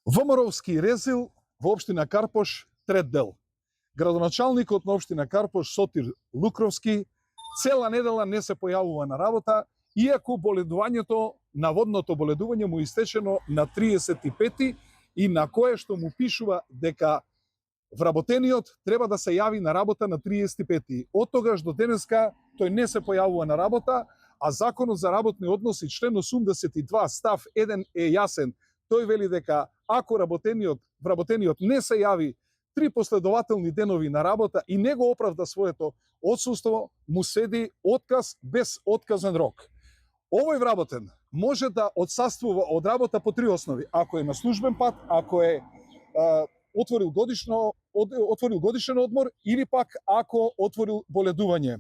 ВМРО-вски резил во општина Карпош, трет дел. Градоначалникот на општина Карпош Сотир Лукровски цела недела не се појавува на работа, иако боледувањето, наводното боледување му истечено на 35 и на кое што му пишува дека вработениот треба да се јави на работа на 35. Од тогаш до денеска тој не се појавува на работа, а Законот за работни односи член 82 став 1 е јасен. Тој вели дека ако вработениот не се јави 3 последователни денови на работа и не го оправда своето отсуство, му седи отказ без отказен рок. Овој вработен може да отсаствува од работа по 3 основи. Ако е на службен пат, ако е отворил годишен одмор или пак ако отворил боледување.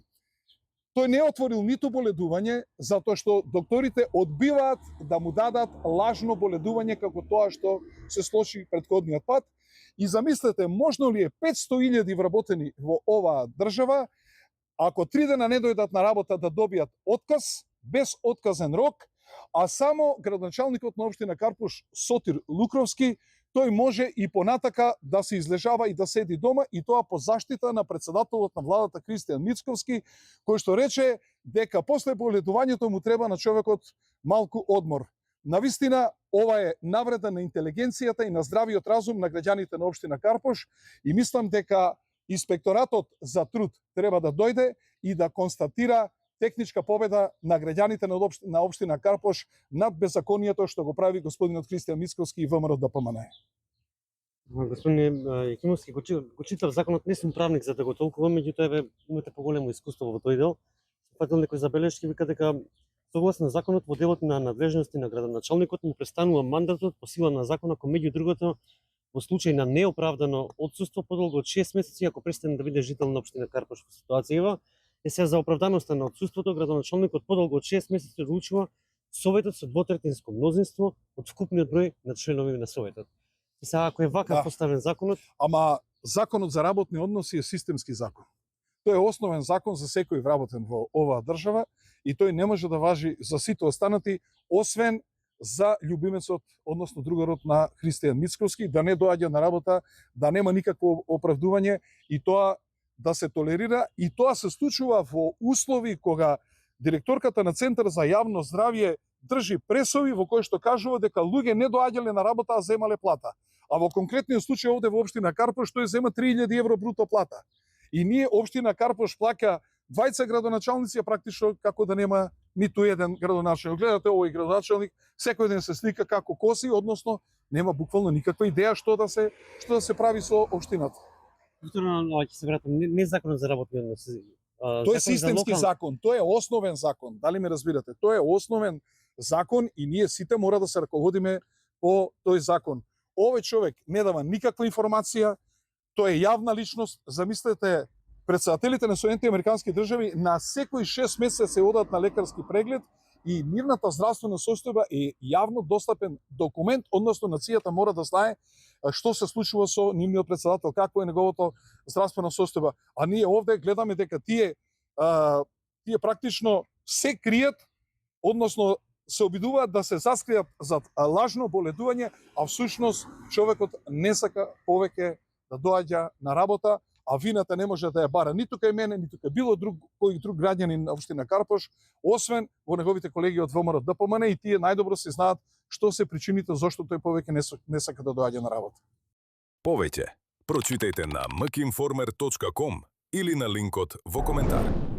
Тој не отворил ниту боледување затоа што докторите одбиваат да му дадат лажно боледување како тоа што се случи претходниот пат. И замислете, можно ли е 500.000 вработени во оваа држава, ако 3 дена не дојдат на работа да добијат отказ, без отказен рок, а само градоначалникот на општина Карпош Сотир Лукровски, тој може и понатака да се излежава и да седи дома, и тоа по заштита на председателот на владата Кристијан Мицковски, кој што рече дека после боледувањето му треба на човекот малку одмор. Навистина, ова е навреда на интелигенцијата и на здравиот разум на граѓаните на општина Карпош и мислам дека инспекторатот за труд треба да дојде и да констатира техничка победа на граѓаните на општина Карпош над беззаконието што го прави господинот Кристијан Мицковски и ВМРО-ДПМН. Господине Јакимовски, го читав законот, не сум правник за да го толкувам, меѓутоа имате поголемо искуство во тој дел. Фатил некои забелешки, вика дека согласно законот во делот на надлежности на градоначалникот му престанува мандатот по сила на закона, кој меѓу другото во случај на неоправдано отсуство подолго од 6 месеци ако престане да биде жител на општина Карпош во ситуација. Е сега за оправданоста на отсуството, градоначалникот подолго од 6 месеци одлучува советот со двотретинско мнозинство од вкупниот број на членови на советот. И сега ако е вака поставен законот, ама законот за работни односи е системски закон. Тој е основен закон за секој вработен во оваа држава и тој не може да важи за сите останати, освен за љубимецот, односно другарот на Кристијан Мицковски, да не доаѓа на работа, да нема никакво оправдување и тоа да се толерира, и тоа се случува во услови кога директорката на Центар за јавно здравје држи пресови во кои што кажува дека луѓе не доаѓале на работа, а земале плата. А во конкретниот случај овде во општина Карпош тој зема 3000 евро бруто плата. И ние општина Карпош плаќа 20 градоначалници, практично како да нема ниту еден градоначалник. Гледате овој градоначалник, секој ден се слика како коси, односно нема буквално никаква идеја што да се прави со општината. Ќе се вратам, не законот за работни односи. Тој е системски закон, тој е основен закон, дали ме разбирате? Тој е основен закон и ние сите мора да се раководиме по тој закон. Овој човек не дава никаква информација, тој е јавна личност. Замислете, претседателите на Соединетите американски држави на секој 6 месеца се одат на лекарски преглед и нивната здравствена состојба е јавно достапен документ, односно нацијата мора да знае што се случува со нивниот претседател, какво е неговото здравствена состојба. А ние овде гледаме дека тие практично се кријат, односно се обидуваат да се заскријат за лажно боледување, а всушност човекот не сака повеќе да доаѓа на работа, а вината не може да ја бара ниту кај мене, ниту кај било кој друг граѓанин на општина Карпош, освен во неговите колеги од ВМРО-ДПМН, и тие најдобро се знаат што се причините зошто тој повеќе не сака да доаѓа на работа. Повеќе прочитајте на mkinformer.com или на линкот во коментар.